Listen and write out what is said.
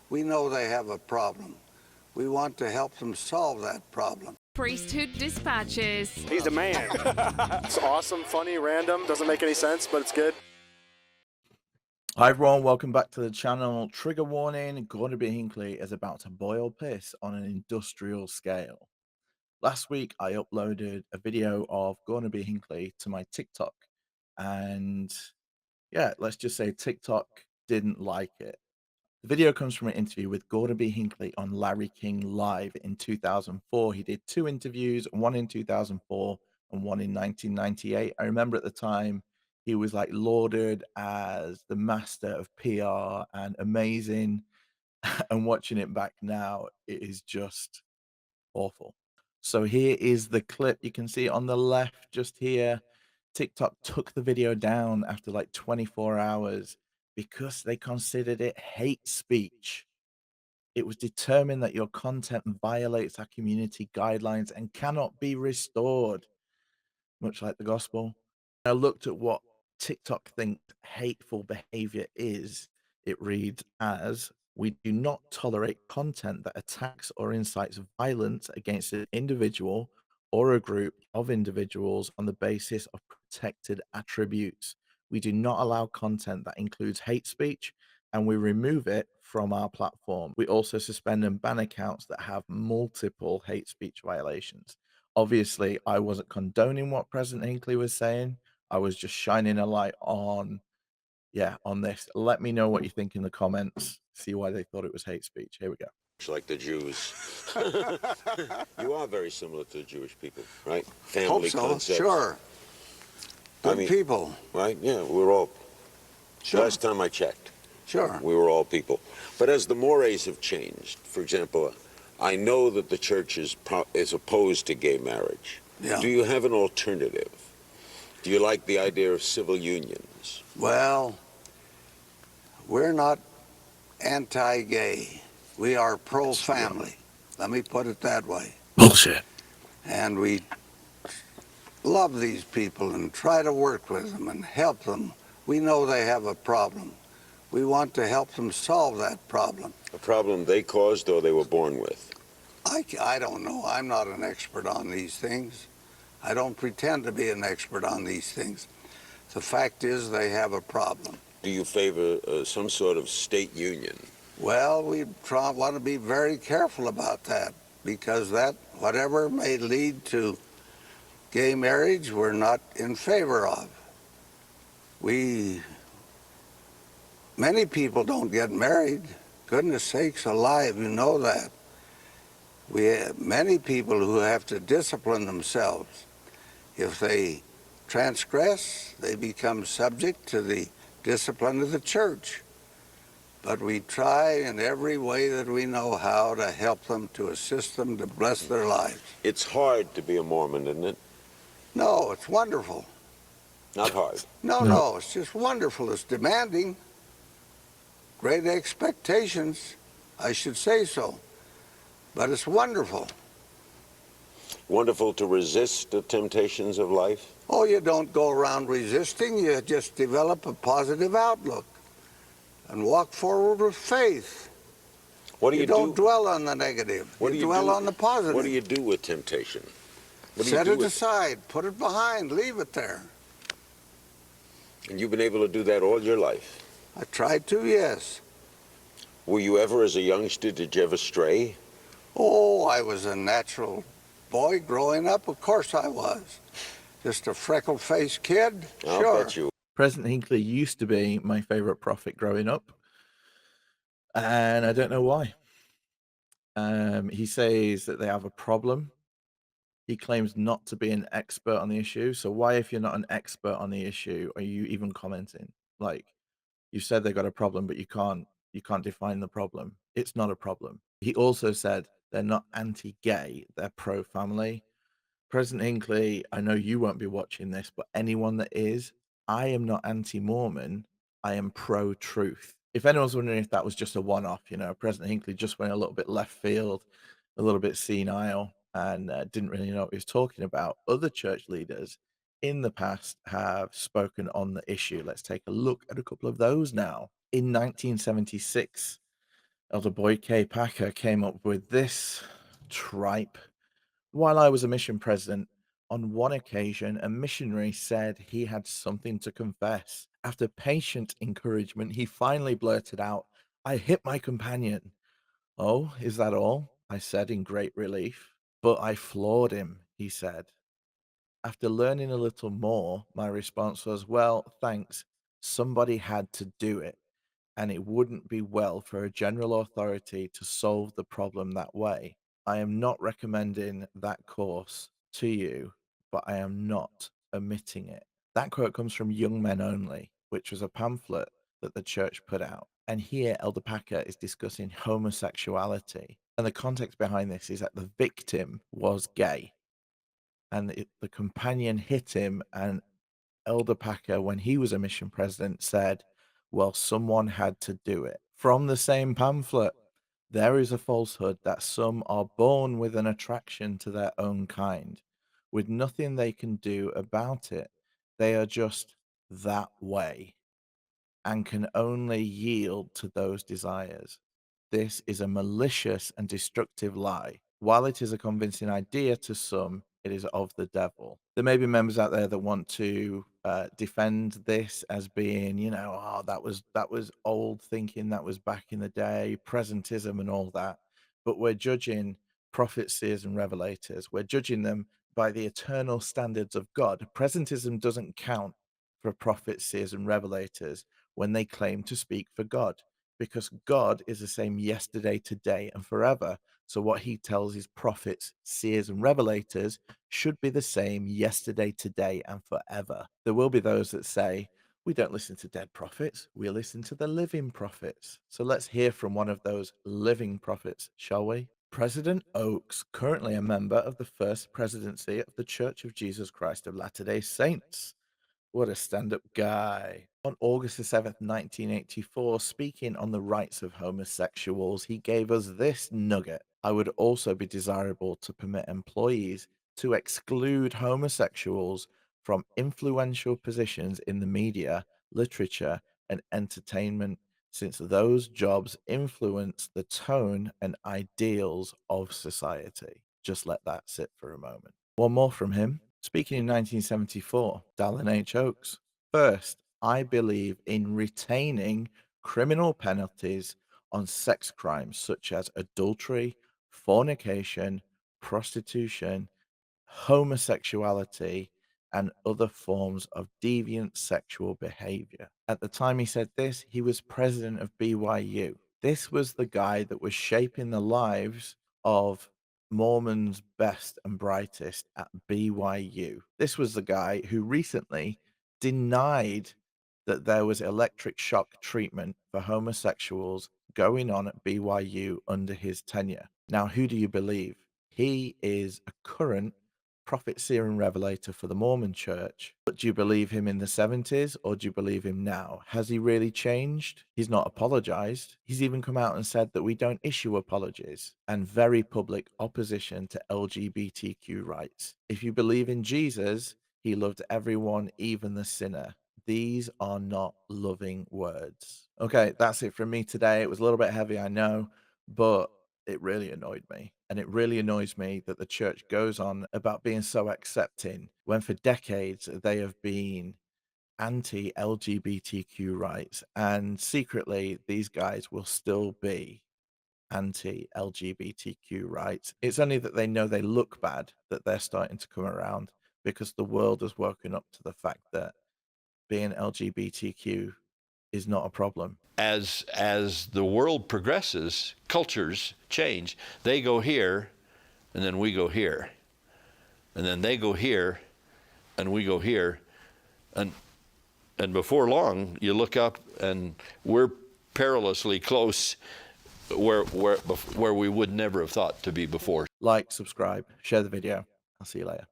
We know they have a problem. We want to help them solve that problem. Priesthood Dispatches. He's the man. It's awesome, funny, random, doesn't make any sense, but it's good. Hi everyone, welcome back to the channel. Trigger warning, Gordon B. Hinckley is about to boil piss on an industrial scale. Last week I uploaded a video of Gordon B. Hinckley to my TikTok, and yeah, let's just say TikTok didn't like it. The video comes from an interview with Gordon B. Hinckley on Larry King Live in 2004. He did two interviews, one in 2004 and one in 1998. I remember at the time he was like lauded as the master of PR and amazing. And watching it back now, it is just awful. So here is the clip. You can see it on the left just here. TikTok took the video down after like 24 hours because they considered it hate speech. It was determined that your content violates our community guidelines and cannot be restored, much like the gospel. I looked at what TikTok thinks hateful behavior is. It reads as, we do not tolerate content that attacks or incites violence against an individual or a group of individuals on the basis of protected attributes. We do not allow content that includes hate speech, and we remove it from our platform. We also suspend and ban accounts that have multiple hate speech violations. Obviously, I wasn't condoning what President Hinckley was saying. I was just shining a light on, on this. Let me know what you think in the comments. See why they thought it was hate speech. Here we go. Like the Jews. You are very similar to the Jewish people, right? Family Hope so, concepts. sure. Good people. Right? Yeah, we're all. Sure. Last time I checked. Sure. We were all people. But as the mores have changed, for example, I know that the church is opposed to gay marriage. Yeah. Do you have an alternative? Do you like the idea of civil unions? Well, we're not anti-gay. We are pro-family. Let me put it that way. Bullshit. And we love these people and try to work with them and help them. We know they have a problem. We want to help them solve that problem. A problem they caused or they were born with? I don't know. I'm not an expert on these things. I don't pretend to be an expert on these things. The fact is they have a problem. Do you favor some sort of state union? Well, we want to be very careful about that, because that, whatever may lead to gay marriage, we're not in favor of. Many people don't get married. Goodness sakes alive, you know that. We have many people who have to discipline themselves. If they transgress, they become subject to the discipline of the church. But we try in every way that we know how to help them, to assist them, to bless their lives. It's hard to be a Mormon, isn't it? No, it's wonderful. Not hard. No, it's just wonderful. It's demanding. Great expectations, I should say so. But it's wonderful. Wonderful to resist the temptations of life? Oh, you don't go around resisting. You just develop a positive outlook and walk forward with faith. What do you do? You don't dwell on the negative. You dwell on the positive. What do you do with temptation? Set it aside. Put it behind. Leave it there. And you've been able to do that all your life? I tried to, yes. Were you ever, as a youngster, did you ever stray? Oh, I was a natural boy growing up. Of course I was. Just a freckle-faced kid. I'll Sure. bet you. President Hinckley used to be my favorite prophet growing up, and I don't know why. He says that they have a problem. He claims not to be an expert on the issue. So why, if you're not an expert on the issue, are you even commenting? Like, you said they got a problem, but you can't define the problem. It's not a problem. He also said they're not anti-gay, they're pro-family. President Hinckley, I know you won't be watching this, but anyone that is, I am not anti-Mormon. I am pro-truth. If anyone's wondering if that was just a one-off, President Hinckley just went a little bit left field, a little bit senile, and didn't really know what he was talking about. Other church leaders in the past have spoken on the issue. Let's take a look at a couple of those now. In 1976, Elder Boyd K. Packer came up with this tripe. While I was a mission president, on one occasion, a missionary said he had something to confess. After patient encouragement, he finally blurted out, "I hit my companion." "Oh, is that all?" I said in great relief. "But I floored him," he said. After learning a little more, my response was, "Well, thanks. Somebody had to do it, and it wouldn't be well for a general authority to solve the problem that way. I am not recommending that course to you, but I am not omitting it." That quote comes from Young Men Only, which was a pamphlet that the church put out. And here, Elder Packer is discussing homosexuality. And the context behind this is that the victim was gay, and the companion hit him, and Elder Packer, when he was a mission president, said, "Well, someone had to do it." From the same pamphlet, there is a falsehood that some are born with an attraction to their own kind, with nothing they can do about it. They are just that way and can only yield to those desires. This is a malicious and destructive lie. While it is a convincing idea to some, it is of the devil. There may be members out there that want to defend this as being, oh, that was old thinking, that was back in the day, presentism and all that. But we're judging prophets, seers, and revelators. We're judging them by the eternal standards of God. Presentism doesn't count for prophets, seers, and revelators when they claim to speak for God, because God is the same yesterday, today, and forever. So what he tells his prophets, seers, and revelators should be the same yesterday, today, and forever. There will be those that say, we don't listen to dead prophets, we listen to the living prophets. So let's hear from one of those living prophets, shall we? President Oakes, currently a member of the First Presidency of the Church of Jesus Christ of Latter-day Saints. What a stand-up guy. On August the 7th, 1984, speaking on the rights of homosexuals, he gave us this nugget. "I would also be desirable to permit employees to exclude homosexuals from influential positions in the media, literature, and entertainment, since those jobs influence the tone and ideals of society." Just let that sit for a moment. One more from him. Speaking in 1974, Dallin H. Oakes. "First, I believe in retaining criminal penalties on sex crimes such as adultery, fornication, prostitution, homosexuality, and other forms of deviant sexual behavior." At the time he said this, he was president of BYU. This was the guy that was shaping the lives of Mormon's best and brightest at BYU. This was the guy who recently denied that there was electric shock treatment for homosexuals going on at BYU under his tenure. Now, who do you believe? He is a current prophet, seer, and revelator for the Mormon church. But do you believe him in the 70s or do you believe him now? Has he really changed? He's not apologized. He's even come out and said that we don't issue apologies, and very public opposition to LGBTQ rights. If you believe in Jesus, he loved everyone, even the sinner. These are not loving words. Okay, that's it from me today. It was a little bit heavy, I know, but it really annoyed me. And it really annoys me that the church goes on about being so accepting when for decades they have been anti-LGBTQ rights. And secretly, these guys will still be anti-LGBTQ rights. It's only that they know they look bad that they're starting to come around, because the world has woken up to the fact that being LGBTQ is not a problem. As the world progresses, cultures change. They go here, and then we go here. And then they go here, and we go here. And before long, you look up, and we're perilously close where we would never have thought to be before. Like, subscribe, share the video. I'll see you later.